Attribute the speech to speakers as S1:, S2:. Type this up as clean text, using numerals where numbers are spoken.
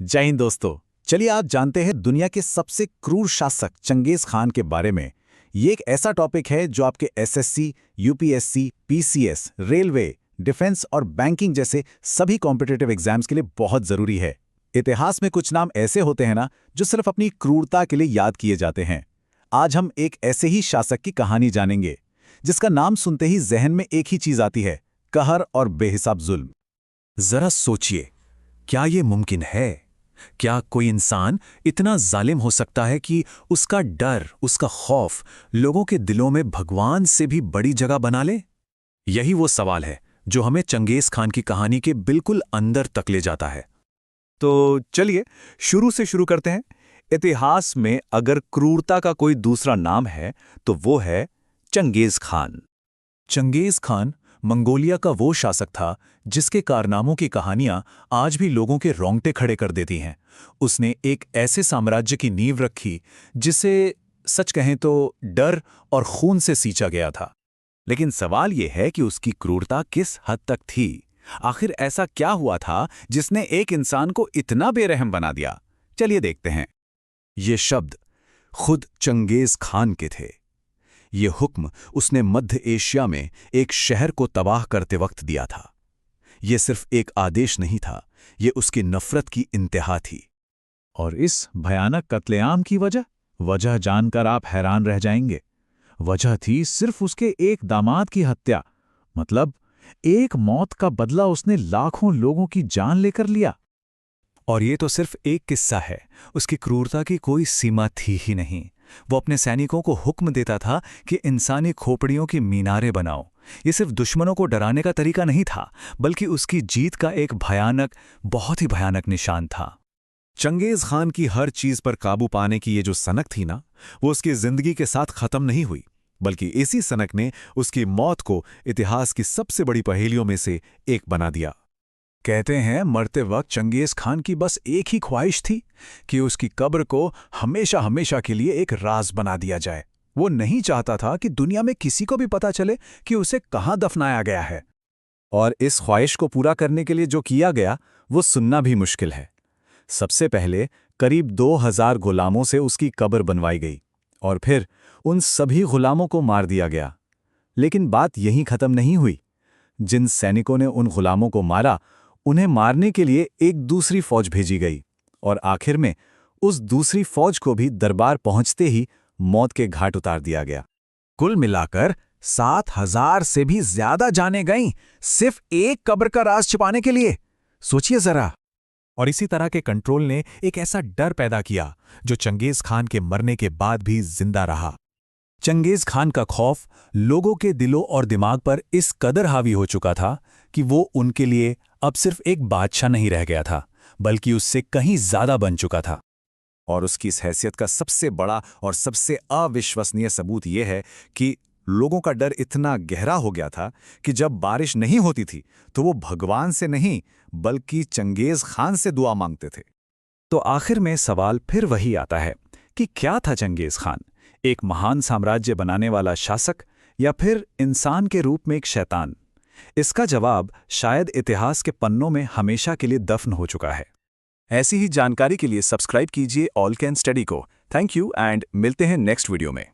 S1: जय हिंद दोस्तों। चलिए आज जानते हैं दुनिया के सबसे क्रूर शासक चंगेज खान के बारे में। ये एक ऐसा टॉपिक है जो आपके SSC, UPSC, PCS, railway, defence और बैंकिंग जैसे सभी कॉम्पिटिटिव एग्जाम्स के लिए बहुत जरूरी है। इतिहास में कुछ नाम ऐसे होते हैं ना जो सिर्फ अपनी क्रूरता के लिए याद किए जाते हैं। आज हम एक ऐसे ही शासक की कहानी जानेंगे जिसका नाम सुनते ही जहन में एक ही चीज आती है, कहर और बेहिसाब जुल्म।
S2: जरा सोचिए, क्या ये मुमकिन है? क्या कोई इंसान इतना जालिम हो सकता है कि उसका डर, उसका खौफ लोगों के दिलों में भगवान से भी बड़ी जगह बना ले? यही वो सवाल है जो हमें चंगेज खान की कहानी के बिल्कुल अंदर तक ले जाता है।
S3: तो चलिए शुरू से शुरू करते हैं। इतिहास में अगर क्रूरता का कोई दूसरा नाम है तो वो है Genghis Khan.
S2: Genghis Khan Mongolia का वो शासक था जिसके कारनामों की कहानियां आज भी लोगों के रोंगटे खड़े कर देती हैं। उसने एक ऐसे साम्राज्य की नींव रखी जिसे सच कहें तो डर और खून से सींचा गया था।
S3: लेकिन सवाल ये है कि उसकी क्रूरता किस हद तक थी? आखिर ऐसा क्या हुआ था जिसने एक इंसान को इतना बेरहम बना दिया? चलिए देखते हैं।
S2: ये शब्द खुद चंगेज खान के थे। ये हुक्म उसने मध्य एशिया में एक शहर को तबाह करते वक्त दिया था। ये सिर्फ एक आदेश नहीं था, ये उसकी नफरत की इंतहा थी।
S1: और इस भयानक कत्लेआम की वजह जानकर आप हैरान रह जाएंगे। वजह थी सिर्फ उसके एक दामाद की हत्या। मतलब एक मौत का बदला उसने लाखों लोगों की जान लेकर लिया।
S2: और ये तो सिर्फ एक किस्सा है, उसकी क्रूरता की कोई सीमा थी ही नहीं। वो अपने सैनिकों को हुक्म देता था कि इंसानी खोपड़ियों की मीनारें बनाओ। ये सिर्फ दुश्मनों को डराने का तरीका नहीं था, बल्कि उसकी जीत का एक भयानक, बहुत ही भयानक निशान था।
S3: चंगेज खान की हर चीज पर काबू पाने की ये जो सनक थी ना, वो उसकी जिंदगी के साथ खत्म नहीं हुई, बल्कि इसी सनक ने उसकी मौत को इतिहास की सबसे बड़ी पहेलियों में से एक बना दिया।
S1: कहते हैं मरते वक्त चंगेज खान की बस एक ही ख्वाहिश थी कि उसकी कब्र को हमेशा हमेशा के लिए एक राज बना दिया जाए। वो नहीं चाहता था कि दुनिया में किसी को भी पता चले कि उसे कहाँ दफनाया गया है। और इस ख्वाहिश को पूरा करने के लिए जो किया गया वो सुनना भी मुश्किल है। सबसे पहले करीब 2000 गुलामों से उसकी कब्र बनवाई गई और फिर उन सभी गुलामों को मार दिया गया। लेकिन बात यहीं खत्म नहीं हुई। जिन सैनिकों ने उन गुलामों को मारा, उन्हें मारने के लिए एक दूसरी फौज भेजी गई और आखिर में उस दूसरी फौज को भी दरबार पहुंचते ही मौत के घाट उतार दिया गया। कुल मिलाकर 7000 से भी ज्यादा जानें गईं सिर्फ एक कब्र का राज छिपाने के लिए। सोचिए जरा।
S2: और इसी तरह के कंट्रोल ने एक ऐसा डर पैदा किया जो चंगेज खान के मरने के बाद भी जिंदा रहा। चंगेज खान का खौफ लोगों के दिलों और दिमाग पर इस कदर हावी हो चुका था कि वो उनके लिए अब सिर्फ एक बादशाह नहीं रह गया था, बल्कि उससे कहीं ज्यादा बन चुका था।
S3: और उसकी इस हैसियत का सबसे बड़ा और सबसे अविश्वसनीय सबूत यह है कि लोगों का डर इतना गहरा हो गया था कि जब बारिश नहीं होती थी तो वो भगवान से नहीं बल्कि चंगेज खान से दुआ मांगते थे।
S2: तो आखिर में सवाल फिर वही आता है कि क्या था चंगेज खान? एक महान साम्राज्य बनाने वाला शासक या फिर इंसान के रूप में एक शैतान? इसका जवाब शायद इतिहास के पन्नों में हमेशा के लिए दफन हो चुका है।
S1: ऐसी ही जानकारी के लिए सब्सक्राइब कीजिए ऑल कैन स्टडी को। थैंक यू एंड मिलते हैं नेक्स्ट वीडियो में।